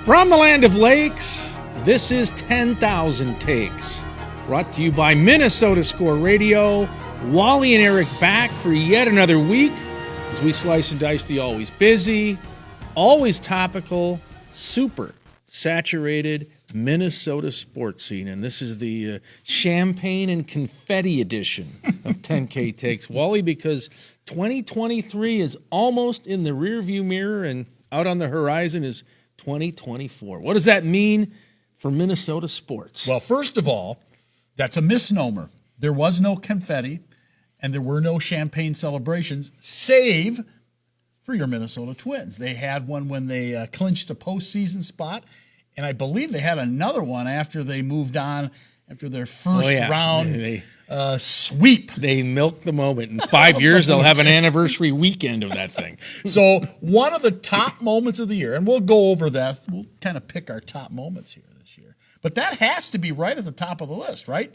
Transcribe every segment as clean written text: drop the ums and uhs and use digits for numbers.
From the land of lakes, this is 10,000 Takes, brought to you by Minnesota Score Radio. Wally and Eric back for yet another week as we slice and dice the always busy, always topical, super saturated Minnesota sports scene. And this is the champagne and confetti edition of 10K Takes. Wally, because 2023 is almost in the rearview mirror and out on the horizon is 2024. What does that mean for Minnesota sports? Well, first of all, that's a misnomer. There was no confetti and there were no champagne celebrations, save for your Minnesota Twins. They had one when they clinched a postseason spot, and I believe they had another one after they moved on after their first round sweep. They milked the moment. In 5 years, they'll have an anniversary weekend of that thing. So one of the top moments of the year, and we'll go over that. We'll kind of pick our top moments here this year. But that has to be right at the top of the list, right?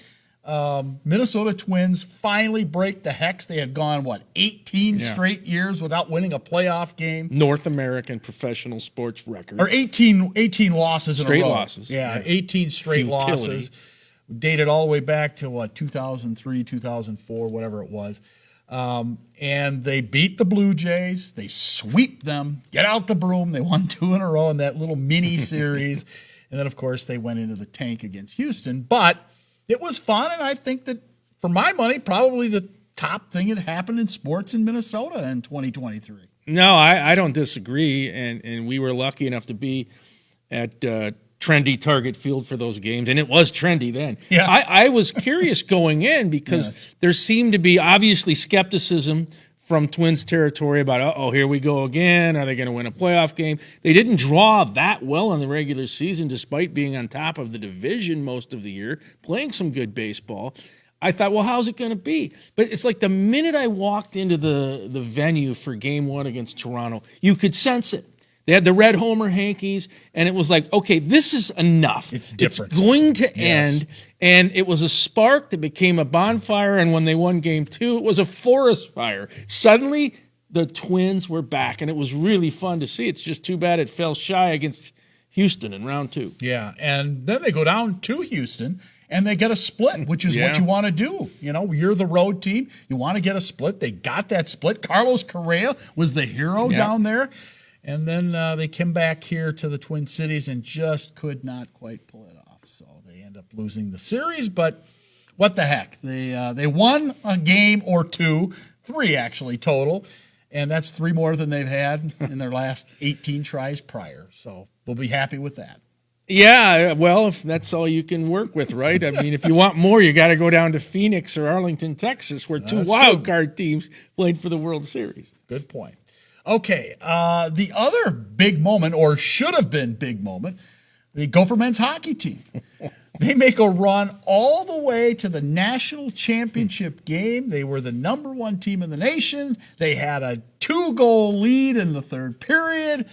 Minnesota Twins finally break the hex. They had gone, 18 straight years without winning a playoff game. North American professional sports record. Or 18 losses in a row. Straight losses. Yeah, 18 straight losses. Dated all the way back to, 2003, 2004, whatever it was. And they beat the Blue Jays. They sweep them, get out the broom. They won 2 in a row in that little mini series. And then, of course, they went into the tank against Houston. But it was fun, and I think that, for my money, probably the top thing that happened in sports in Minnesota in 2023. No, I don't disagree, and we were lucky enough to be at trendy Target Field for those games, and it was trendy then. Yeah. I was curious going in because there seemed to be obviously skepticism from Twins territory about, here we go again. Are they going to win a playoff game? They didn't draw that well in the regular season despite being on top of the division most of the year, playing some good baseball. I thought, well, how's it going to be? But it's like the minute I walked into the venue for Game 1 against Toronto, you could sense it. They had the red Homer hankies, and it was like, okay, this is enough. It's different. It's going to end, and it was a spark that became a bonfire, and when they won Game 2, it was a forest fire. Suddenly, the Twins were back, and it was really fun to see. It's just too bad it fell shy against Houston in round 2. Yeah, and then they go down to Houston, and they get a split, which is what you want to do. You're the road team. You want to get a split. They got that split. Carlos Correa was the hero down there. And then they came back here to the Twin Cities and just could not quite pull it off. So they end up losing the series, but what the heck? They won a game or 2, 3 actually total, and that's 3 more than they've had in their last 18 tries prior. So we'll be happy with that. Yeah, well, if that's all you can work with, right? I mean, if you want more, you got to go down to Phoenix or Arlington, Texas, where 2 wild card teams played for the World Series. Good point. Okay, the other big moment, or should have been big moment, the Gopher men's hockey team. They make a run all the way to the national championship game. They were the number 1 team in the nation. They had a 2-goal lead in the third period,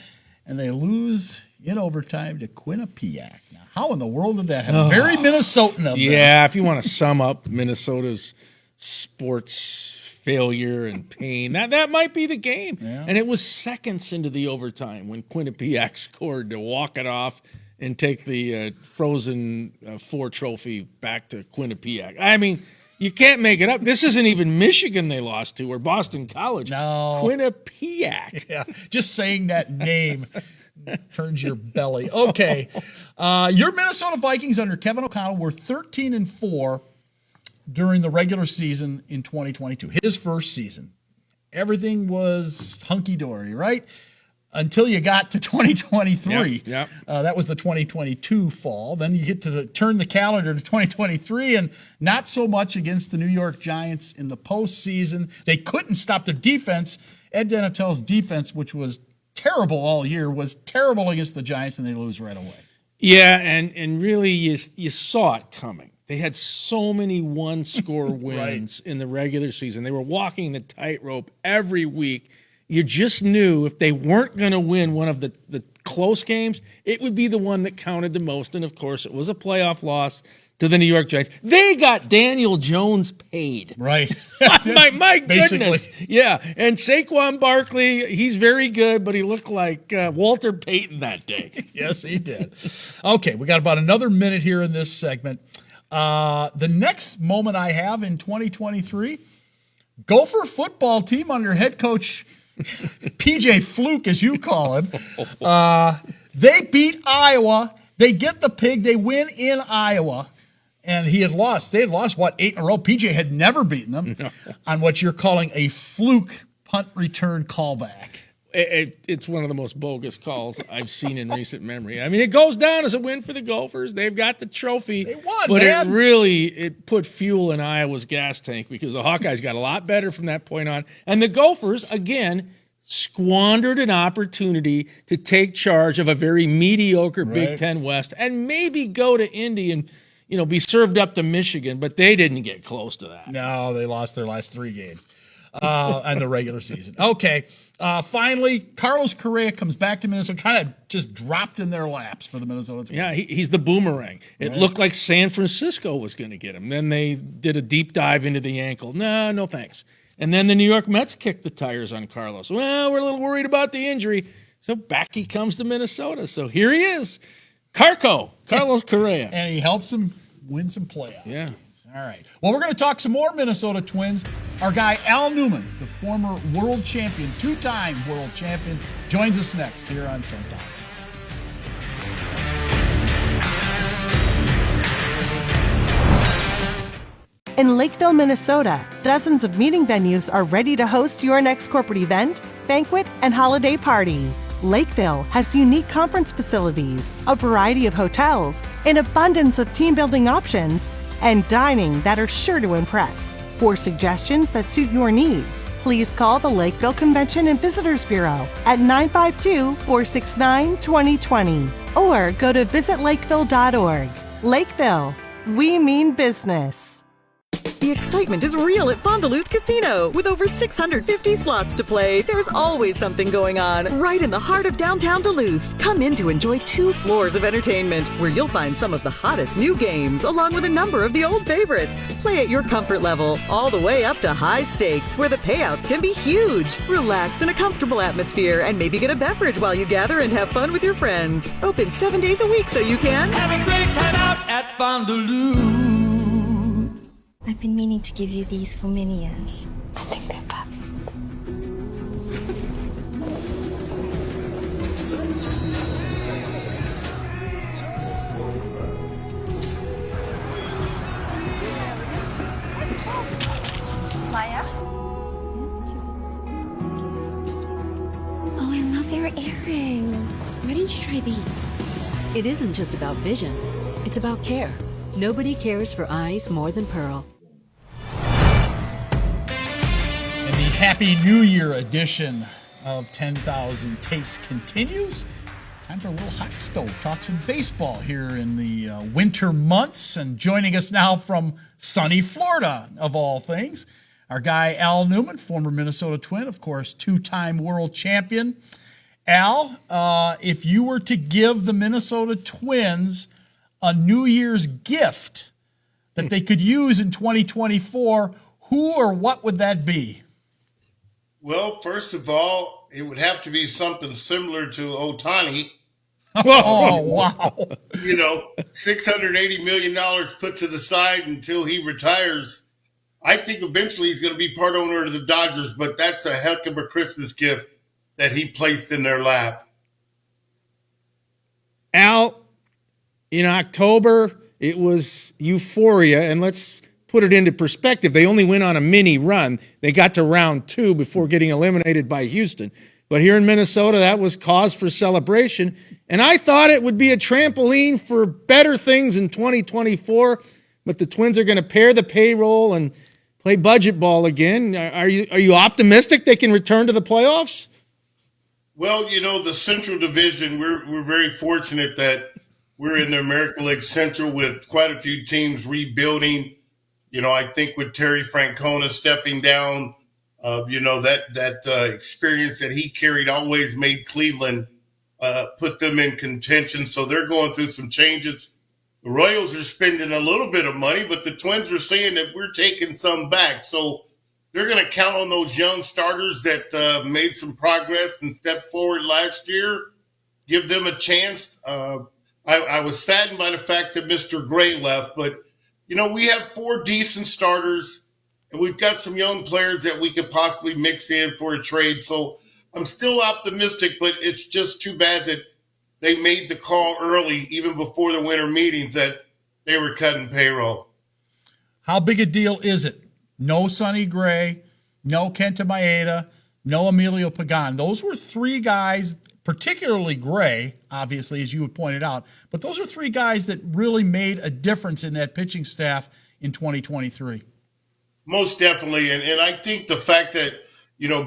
and they lose in overtime to Quinnipiac. Now, how in the world did that happen? Very Minnesotan of them. Yeah, if you want to sum up Minnesota's sports failure and pain, that might be the game. Yeah. And it was seconds into the overtime when Quinnipiac scored to walk it off and take the Frozen 4 trophy back to Quinnipiac. I mean, you can't make it up. This isn't even Michigan they lost to or Boston College. No. Quinnipiac. Yeah, just saying that name turns your belly. Okay. Your Minnesota Vikings under Kevin O'Connell were 13-4 during the regular season in 2022, his first season. Everything was hunky-dory, right? Until you got to 2023. Yep. That was the 2022 fall. Then you get to turn the calendar to 2023, and not so much against the New York Giants in the postseason. They couldn't stop their defense. Ed Donatell's defense, which was terrible all year, was terrible against the Giants, and they lose right away. Yeah, and really you saw it coming. They had so many one-score wins in the regular season. They were walking the tightrope every week. You just knew if they weren't going to win one of the close games, it would be the one that counted the most. And, of course, it was a playoff loss to the New York Giants. They got Daniel Jones paid. Right. my goodness. Yeah. And Saquon Barkley, he's very good, but he looked like Walter Payton that day. Yes, he did. Okay, we got about another minute here in this segment. The next moment I have in 2023, Gopher football team under head coach PJ Fluke, as you call him. They beat Iowa. They get the pig. They win in Iowa. And they had lost, 8 in a row? PJ had never beaten them on what you're calling a fluke punt return callback. It's one of the most bogus calls I've seen in recent memory. I mean, it goes down as a win for the Gophers. They've got the trophy. They won, but man. it put fuel in Iowa's gas tank because the Hawkeyes got a lot better from that point on. And the Gophers, again, squandered an opportunity to take charge of a very mediocre Big Ten West and maybe go to Indy and be served up to Michigan, but they didn't get close to that. No, they lost their last 3 games in the regular season. Okay, finally, Carlos Correa comes back to Minnesota, kind of just dropped in their laps for the Minnesota Twins. Yeah, he's the boomerang. It looked like San Francisco was going to get him. Then they did a deep dive into the ankle. No thanks. And then the New York Mets kicked the tires on Carlos. Well, we're a little worried about the injury. So back he comes to Minnesota. So here he is, Carlos Correa. And he helps them win some playoffs. Yeah. All right. Well, we're going to talk some more Minnesota Twins. Our guy, Al Newman, the former world champion, 2-time world champion, joins us next here on 10,000. In Lakeville, Minnesota, dozens of meeting venues are ready to host your next corporate event, banquet, and holiday party. Lakeville has unique conference facilities, a variety of hotels, an abundance of team-building options, and dining that are sure to impress. For suggestions that suit your needs, please call the Lakeville Convention and Visitors Bureau at 952-469-2020 or go to visitlakeville.org. Lakeville, we mean business. The excitement is real at Fond du Lac Casino. With over 650 slots to play, there's always something going on right in the heart of downtown Duluth. Come in to enjoy 2 floors of entertainment where you'll find some of the hottest new games along with a number of the old favorites. Play at your comfort level, all the way up to high stakes where the payouts can be huge. Relax in a comfortable atmosphere and maybe get a beverage while you gather and have fun with your friends. Open 7 days a week so you can have a great time out at Fond du Lac. I've been meaning to give you these for many years. I think they're perfect. Maya? Oh, I love your earrings. Why didn't you try these? It isn't just about vision. It's about care. Nobody cares for eyes more than Pearl. And the Happy New Year edition of 10,000 Takes continues. Time for a little hot stove. Talk some baseball here in the winter months. And joining us now from sunny Florida, of all things, our guy Al Newman, former Minnesota Twin, of course, 2-time world champion. Al, if you were to give the Minnesota Twins a New Year's gift that they could use in 2024, who or what would that be? Well, first of all, it would have to be something similar to Ohtani. Oh, wow. $680 million put to the side until he retires. I think eventually he's going to be part owner of the Dodgers, but that's a heck of a Christmas gift that he placed in their lap. Al, in October, it was euphoria, and let's put it into perspective. They only went on a mini run. They got to round 2 before getting eliminated by Houston. But here in Minnesota, that was cause for celebration, and I thought it would be a trampoline for better things in 2024, but the Twins are going to pare the payroll and play budget ball again. Are you optimistic they can return to the playoffs? Well, the Central Division, we're very fortunate that we're in the American League Central with quite a few teams rebuilding. I think with Terry Francona stepping down, that experience that he carried always made Cleveland put them in contention. So they're going through some changes. The Royals are spending a little bit of money, but the Twins are saying that we're taking some back. So they're going to count on those young starters that made some progress and stepped forward last year, give them a chance. I was saddened by the fact that Mr. Gray left, but, we have 4 decent starters, and we've got some young players that we could possibly mix in for a trade. So I'm still optimistic, but it's just too bad that they made the call early, even before the winter meetings, that they were cutting payroll. How big a deal is it? No Sonny Gray, no Kenta Maeda, no Emilio Pagan. Those were 3 guys, particularly Gray, obviously, as you had pointed out, but those are 3 guys that really made a difference in that pitching staff in 2023. Most definitely. And I think the fact that,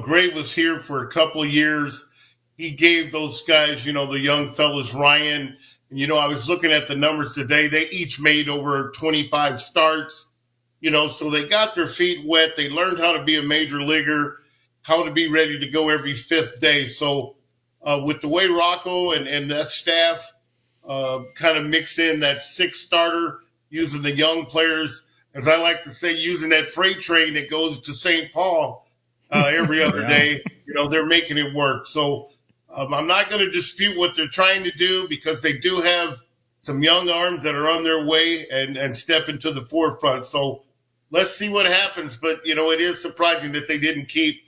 Gray was here for a couple of years, he gave those guys, the young fellas, Ryan. And, I was looking at the numbers today. They each made over 25 starts, so they got their feet wet. They learned how to be a major leaguer, how to be ready to go every 5th day. So with the way Rocco and that staff kind of mixed in that 6th starter, using the young players, as I like to say, using that freight train that goes to St. Paul every other day, they're making it work. So I'm not going to dispute what they're trying to do, because they do have some young arms that are on their way and step into the forefront. So let's see what happens. But, it is surprising that they didn't keep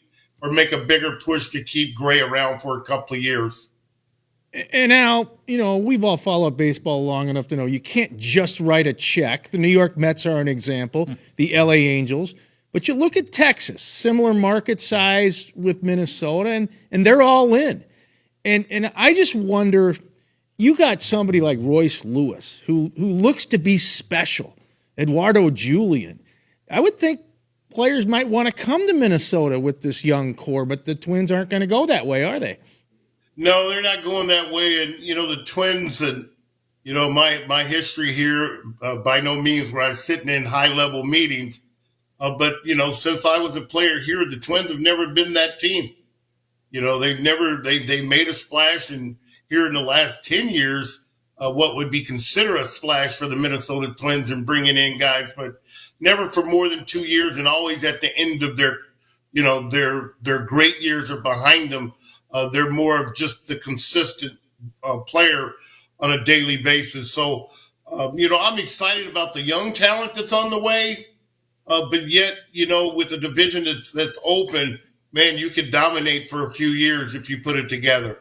or make a bigger push to keep Gray around for a couple of years. And now, we've all followed baseball long enough to know you can't just write a check. The New York Mets are an example, the LA Angels. But you look at Texas, similar market size with Minnesota, and they're all in. And I just wonder, you got somebody like Royce Lewis, who looks to be special, Eduardo Julian. I would think players might want to come to Minnesota with this young core, but the Twins aren't going to go that way, are they? No, they're not going that way. And, the Twins and, my history here, by no means where I was sitting in high-level meetings. But, since I was a player here, the Twins have never been that team. They made a splash, and here in the last 10 years, what would be considered a splash for the Minnesota Twins and bringing in guys, but never for more than 2 years, and always at the end of their great years are behind them. They're more of just the consistent player on a daily basis. So, I'm excited about the young talent that's on the way, but yet, with a division that's open, man, you could dominate for a few years if you put it together.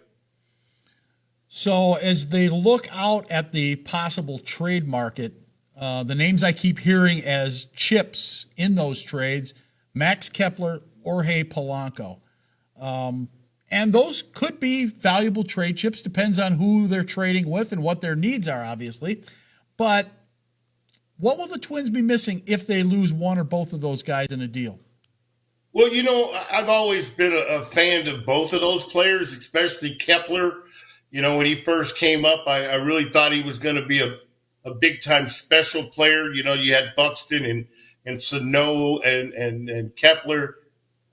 So as they look out at the possible trade market, the names I keep hearing as chips in those trades, Max Kepler, Jorge Polanco. And those could be valuable trade chips, depends on who they're trading with and what their needs are, obviously. But what will the Twins be missing if they lose one or both of those guys in a deal? Well, I've always been a fan of both of those players, especially Kepler. When he first came up, I really thought he was going to be a big-time special player. You had Buxton and Sano and Kepler.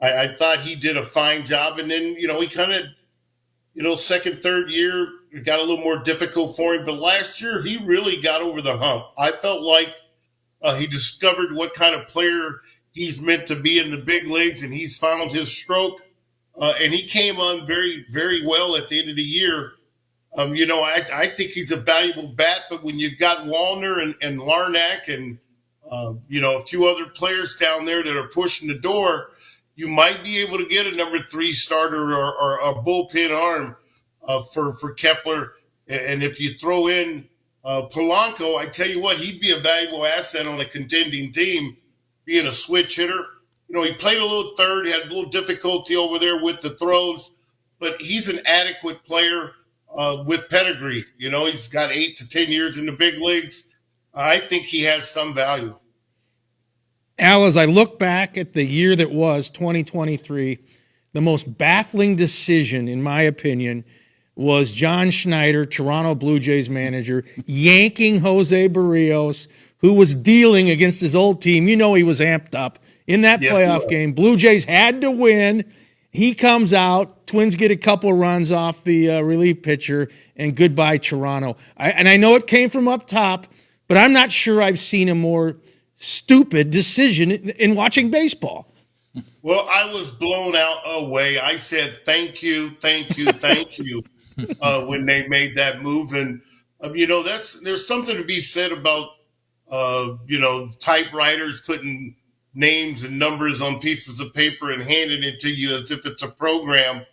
I thought he did a fine job. And then, he kind of, second, third year, it got a little more difficult for him. But last year, he really got over the hump. I felt like he discovered what kind of player he's meant to be in the big leagues, and he's found his stroke. And he came on very, very well at the end of the year. I think he's a valuable bat, but when you've got Wallner and Larnack and, a few other players down there that are pushing the door, you might be able to get a number 3 starter or a bullpen arm for Kepler. And if you throw in Polanco, I tell you what, he'd be a valuable asset on a contending team, being a switch hitter. He played a little third, had a little difficulty over there with the throws, but he's an adequate player with pedigree. He's got 8 to 10 years in the big leagues. I think he has some value. Al, as I look back at the year that was 2023, the most baffling decision, in my opinion, was John Schneider, Toronto Blue Jays manager, yanking Jose Barrios, who was dealing against his old team. He was amped up in that playoff game. Blue Jays had to win. He comes out. Twins get a couple runs off the relief pitcher, and goodbye, Toronto. I know it came from up top, but I'm not sure I've seen a more stupid decision in watching baseball. Well, I was blown away. I said, thank you, thank you, thank you, when they made that move. And, there's something to be said about, typewriters putting names and numbers on pieces of paper and handing it to you as if it's a program.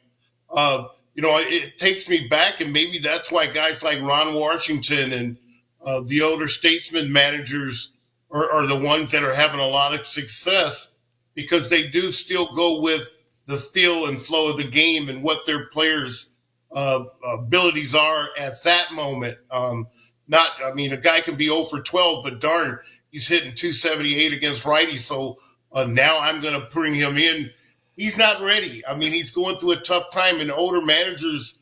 It takes me back, and maybe that's why guys like Ron Washington and the older statesman managers are the ones that are having a lot of success, because they do still go with the feel and flow of the game and what their players' abilities are at that moment. A guy can be 0 for 12, but darn, he's hitting 278 against righties. So now I'm going to bring him in. He's not ready. He's going through a tough time, and older managers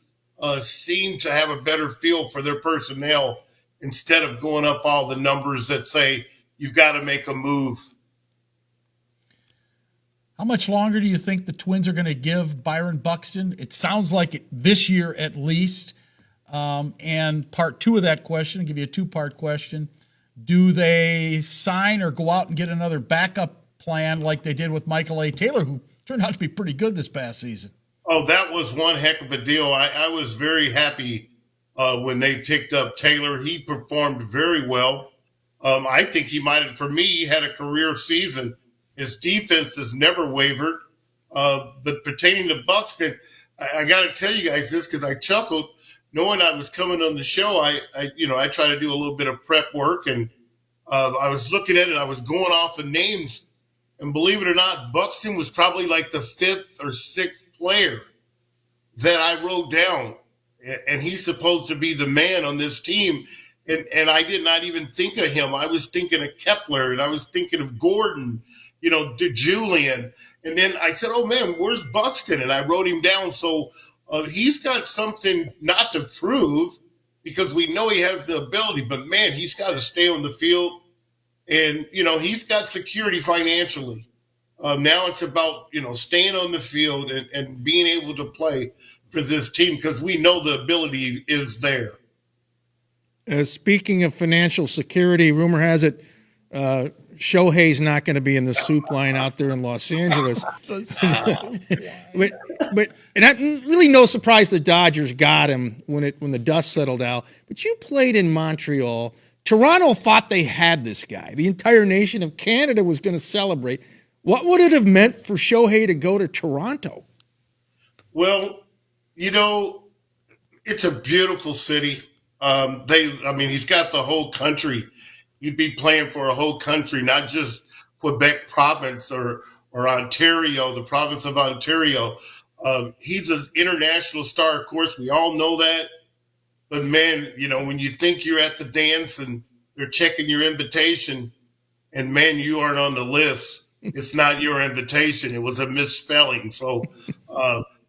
seem to have a better feel for their personnel instead of going up all the numbers that say you've got to make a move. How much longer do you think the Twins are going to give Byron Buxton? It sounds like it this year at least. And part two of that question, I'll give you a two-part question. Do they sign or go out and get another backup plan like they did with Michael A. Taylor, who turned out to be pretty good this past season? Oh, that was one heck of a deal. I was very happy when they picked up Taylor. He performed very well. I think he might have, for me, he had a career season. His defense has never wavered. But pertaining to Buxton, I got to tell you guys this because I chuckled. Knowing I was coming on the show, I try to do a little bit of prep work, and I was looking at it. I was going off of names, and believe it or not, Buxton was probably like the 5th or 6th player that I wrote down, and he's supposed to be the man on this team. And I did not even think of him. I was thinking of Kepler, and I was thinking of Gordon, Julian. And then I said, oh, man, where's Buxton? And I wrote him down. So he's got something not to prove, because we know he has the ability. But, man, he's got to stay on the field. And, he's got security financially. Now it's about, staying on the field and being able to play for this team, because we know the ability is there. Speaking of financial security, rumor has it Shohei's not going to be in the soup line out there in Los Angeles. but really no surprise the Dodgers got him when the dust settled out. But you played in Montreal. Toronto thought they had this guy. The entire nation of Canada was going to celebrate. What would it have meant for Shohei to go to Toronto? Well, it's a beautiful city. He's got the whole country. You'd be playing for a whole country, not just Quebec province or Ontario, the province of Ontario. He's an international star, of course. We all know that. But, man, when you think you're at the dance and they're checking your invitation and, man, you aren't on the list, it's not your invitation. It was a misspelling. So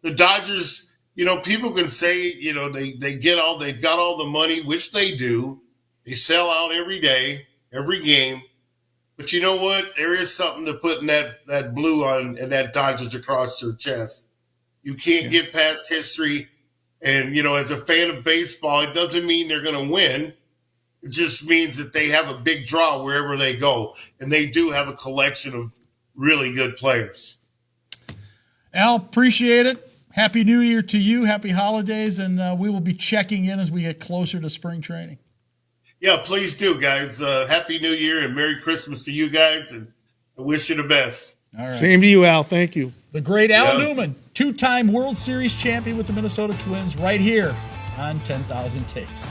the Dodgers, people can say, they've got all the money, which they do. They sell out every day, every game. But you know what? There is something to putting that blue on and that Dodgers across your chest. You can't get past history. And, as a fan of baseball, it doesn't mean they're going to win. It just means that they have a big draw wherever they go. And they do have a collection of really good players. Al, appreciate it. Happy New Year to you. Happy holidays. And we will be checking in as we get closer to spring training. Yeah, please do, guys. Happy New Year and Merry Christmas to you guys. And I wish you the best. All right. Same to you, Al. Thank you. The great Al Newman, 2-time World Series champion with the Minnesota Twins, right here on 10,000 Takes.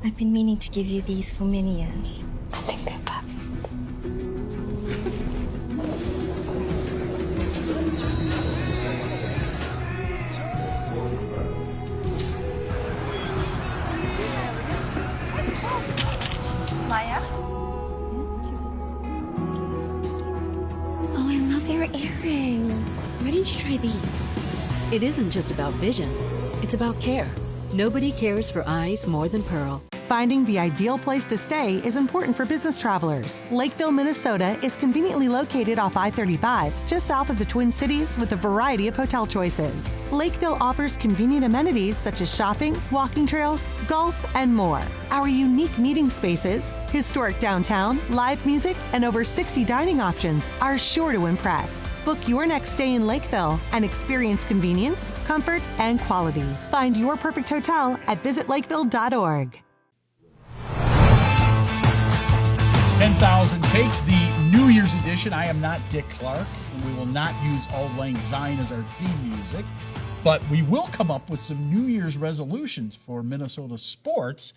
I've been meaning to give you these for many years. I think they're perfect. Maya? Oh, I love your earring. Why didn't you try these? It isn't just about vision, it's about care. Nobody cares for eyes more than Pearl. Finding the ideal place to stay is important for business travelers. Lakeville, Minnesota is conveniently located off I-35, just south of the Twin Cities, with a variety of hotel choices. Lakeville offers convenient amenities such as shopping, walking trails, golf, and more. Our unique meeting spaces, historic downtown, live music, and over 60 dining options are sure to impress. Book your next stay in Lakeville and experience convenience, comfort, and quality. Find your perfect hotel at visitlakeville.org. 10,000 Takes, the New Year's edition. I am not Dick Clark, and we will not use Auld Lang Syne as our theme music, but we will come up with some New Year's resolutions for Minnesota sports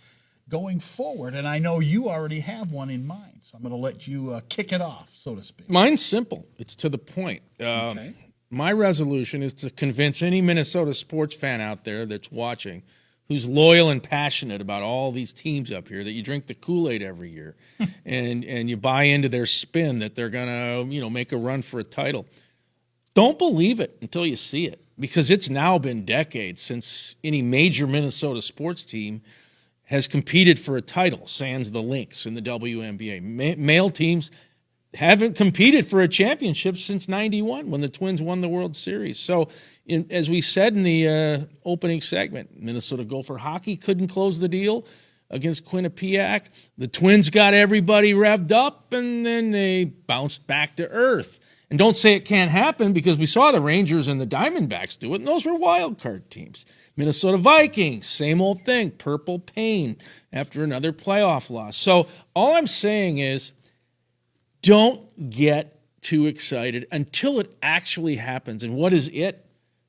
going forward, and I know you already have one in mind, so I'm going to let you kick it off, so to speak. Mine's simple. It's to the point. Okay. My resolution is to convince any Minnesota sports fan out there that's watching who's loyal and passionate about all these teams up here that you drink the Kool-Aid every year and you buy into their spin that they're going to, make a run for a title. Don't believe it until you see it, because it's now been decades since any major Minnesota sports team has competed for a title, sans the Lynx in the WNBA. Male teams haven't competed for a championship since 91 when the Twins won the World Series. So, as we said in the opening segment, Minnesota Gopher hockey couldn't close the deal against Quinnipiac. The Twins got everybody revved up, and then they bounced back to earth. And don't say it can't happen, because we saw the Rangers and the Diamondbacks do it, and those were wild card teams. Minnesota Vikings, same old thing, purple pain after another playoff loss. So all I'm saying is, don't get too excited until it actually happens. And what is it?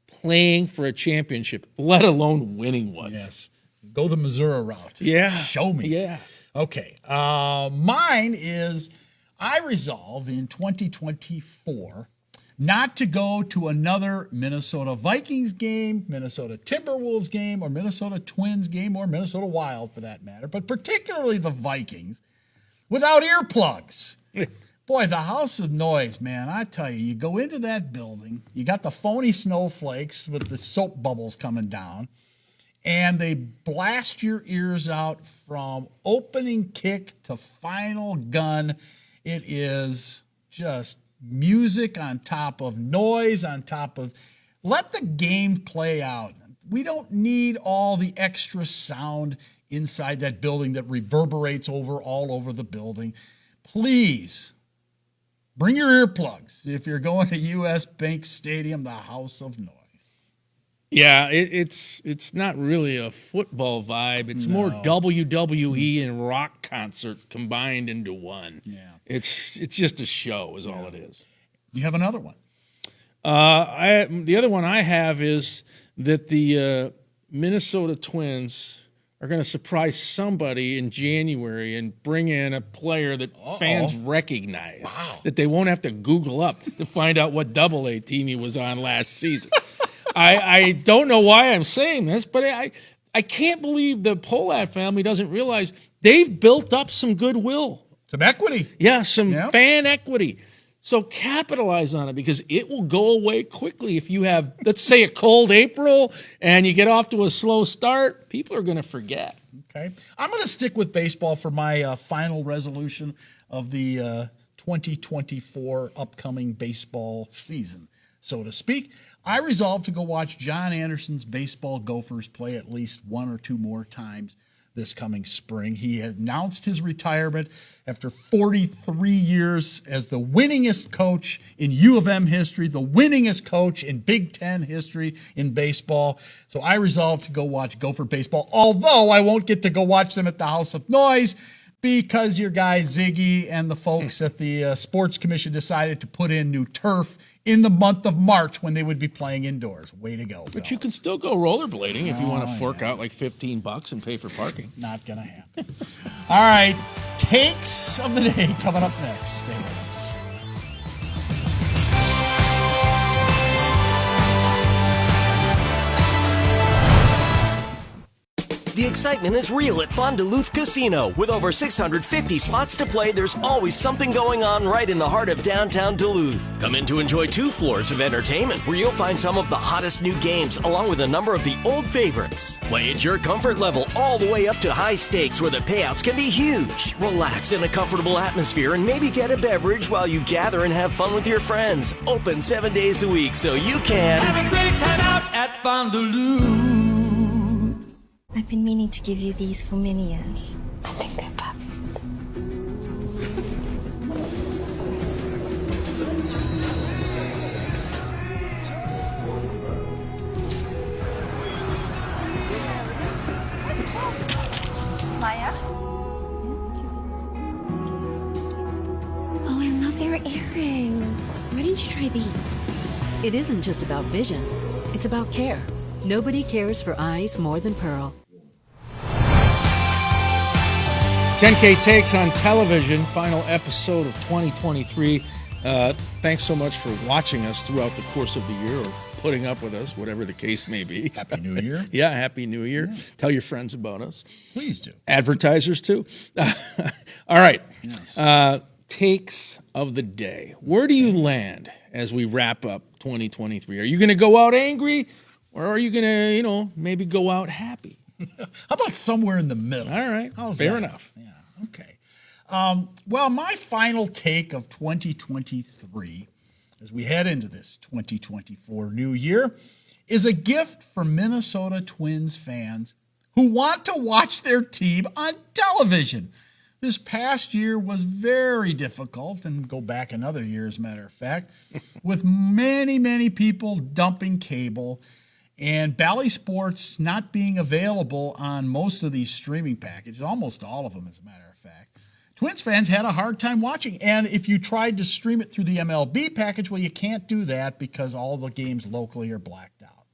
Playing for a championship, let alone winning one. Yes. Go the Missouri route. Yeah. Show me. Yeah. Okay. Mine is, I resolve in 2024 not to go to another Minnesota Vikings game, Minnesota Timberwolves game, or Minnesota Twins game, or Minnesota Wild for that matter, but particularly the Vikings, without earplugs. Boy, the house of noise, man, I tell you, you go into that building, you got the phony snowflakes with the soap bubbles coming down, and they blast your ears out from opening kick to final gun. It is just music on top of noise, on top of, let the game play out. We don't need all the extra sound inside that building that reverberates all over the building. Please, bring your earplugs if you're going to U.S. Bank Stadium, the house of noise. Yeah, it's not really a football vibe. It's more WWE and rock concert combined into one. Yeah. It's just a show is all it is. You have another one? The other one I have is that the Minnesota Twins are going to surprise somebody in January and bring in a player that fans recognize. Wow. That they won't have to Google up to find out what AA team he was on last season. I don't know why I'm saying this, but I can't believe the Polat family doesn't realize they've built up some goodwill. Some equity. Yeah, some fan equity. So capitalize on it, because it will go away quickly if you have, let's say, a cold April and you get off to a slow start. People are going to forget. Okay. I'm going to stick with baseball for my final resolution of the 2024 upcoming baseball season, so to speak. I resolved to go watch John Anderson's baseball Gophers play at least one or two more times this coming spring. He announced his retirement after 43 years as the winningest coach in U of M history, the winningest coach in Big Ten history in baseball. So I resolved to go watch Gopher baseball, although I won't get to go watch them at the House of Noise, because your guy Ziggy and the folks at the Sports Commission decided to put in new turf in the month of March when they would be playing indoors. Way to go, But fellas. you can still go rollerblading if you want to fork out like $15 and pay for parking. Not going to happen. All right, takes of the day coming up next. Stay with us. The excitement is real at Fond du Lac Casino. With over 650 slots to play, there's always something going on right in the heart of downtown Duluth. Come in to enjoy 2 floors of entertainment where you'll find some of the hottest new games along with a number of the old favorites. Play at your comfort level all the way up to high stakes where the payouts can be huge. Relax in a comfortable atmosphere and maybe get a beverage while you gather and have fun with your friends. Open 7 days a week so you can have a great time out at Fond du Lac. I've been meaning to give you these for many years. I think they're perfect. Maya? Oh, I love your earring. Why didn't you try these? It isn't just about vision, it's about care. Nobody cares for eyes more than Pearl. 10K Takes on television, final episode of 2023. Thanks so much for watching us throughout the course of the year, or putting up with us, whatever the case may be. Happy New Year. Yeah, Happy New Year. Yeah. Tell your friends about us. Please do. Advertisers, too. All right. Yes. Takes of the day. Where do you land as we wrap up 2023? Are you going to go out angry, or are you going to, maybe go out happy? How about somewhere in the middle? All right. How's Fair that? enough. Yeah, okay. Well, my final take of 2023, as we head into this 2024 new year, is a gift for Minnesota Twins fans who want to watch their team on television. This past year was very difficult, and go back another year, as a matter of fact, with many, many people dumping cable and Bally Sports not being available on most of these streaming packages, almost all of them, as a matter of fact. Twins fans had a hard time watching, and if you tried to stream it through the MLB package, well, you can't do that because all the games locally are blacked out.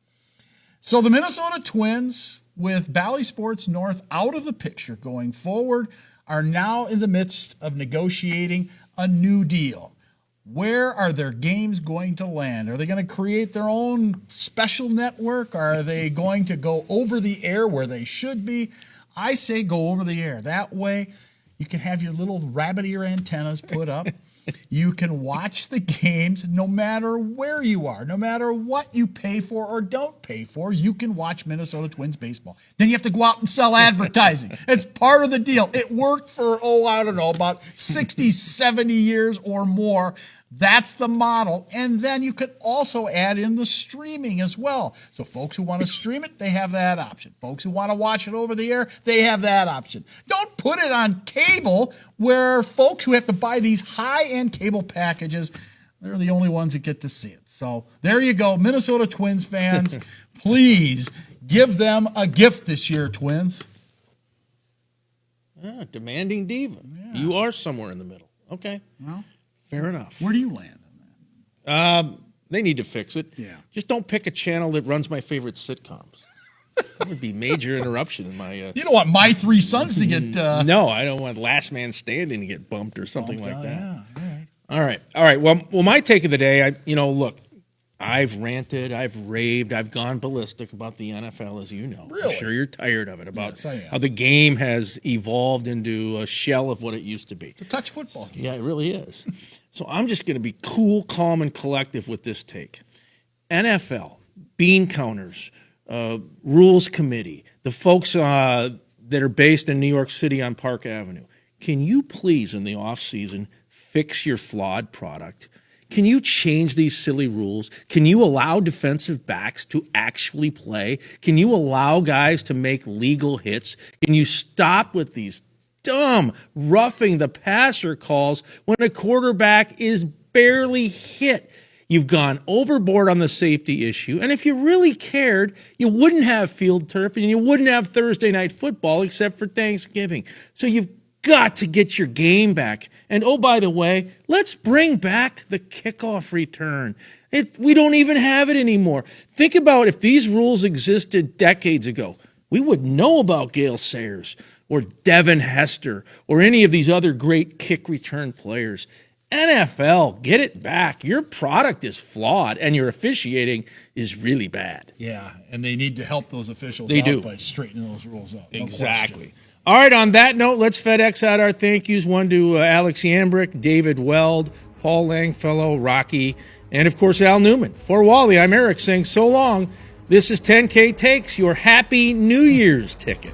So the Minnesota Twins, with Bally Sports North out of the picture going forward, are now in the midst of negotiating a new deal. Where are their games going to land? Are they going to create their own special network? Are they going to go over the air where they should be? I say go over the air. That way you can have your little rabbit ear antennas put up. You can watch the games no matter where you are, no matter what you pay for or don't pay for. You can watch Minnesota Twins baseball. Then you have to go out and sell advertising. It's part of the deal. It worked for, about 60, 70 years or more. That's the model. And then you could also add in the streaming as well. So folks who want to stream it, they have that option. Folks who want to watch it over the air, they have that option. Don't put it on cable where folks who have to buy these high-end cable packages, they're the only ones that get to see it. So there you go. Minnesota Twins fans, please give them a gift this year, Twins. Demanding diva. Yeah. You are somewhere in the middle. Okay. Well, fair enough. Where do you land on that? They need to fix it. Yeah. Just don't pick a channel that runs my favorite sitcoms. That would be major interruption in my... You don't want My Three Sons to get... No, I don't want Last Man Standing to get bumped or something like that. Yeah, all right. All right. Well, my take of the day, look, I've ranted, I've raved, I've gone ballistic about the NFL, as you know. Really? I'm sure you're tired of it, about Yes, I am. how the game has evolved into a shell of what it used to be. It's a touch football game. Yeah, it really is. So I'm just going to be cool, calm, and collective with this take. NFL, bean counters, rules committee, the folks that are based in New York City on Park Avenue, can you please, in the offseason, fix your flawed product? Can you change these silly rules? Can you allow defensive backs to actually play? Can you allow guys to make legal hits? Can you stop with these dumb roughing the passer calls when a quarterback is barely hit? You've gone overboard on the safety issue. And if you really cared, you wouldn't have field turf and you wouldn't have Thursday night football except for Thanksgiving. So you've got to get your game back. And oh, by the way, let's bring back the kickoff return. We don't even have it anymore. Think about if these rules existed decades ago. We wouldn't know about Gale Sayers or Devin Hester or any of these other great kick return players. NFL, get it back. Your product is flawed, and your officiating is really bad. Yeah, and they need to help those officials by straightening those rules up. Exactly. No All right, on that note, let's FedEx out our thank yous. One to Alex Yambrick, David Weld, Paul Langfellow, Rocky, and, of course, Al Newman. For Wally, I'm Eric saying so long. This is 10K Takes, your Happy New Year's ticket.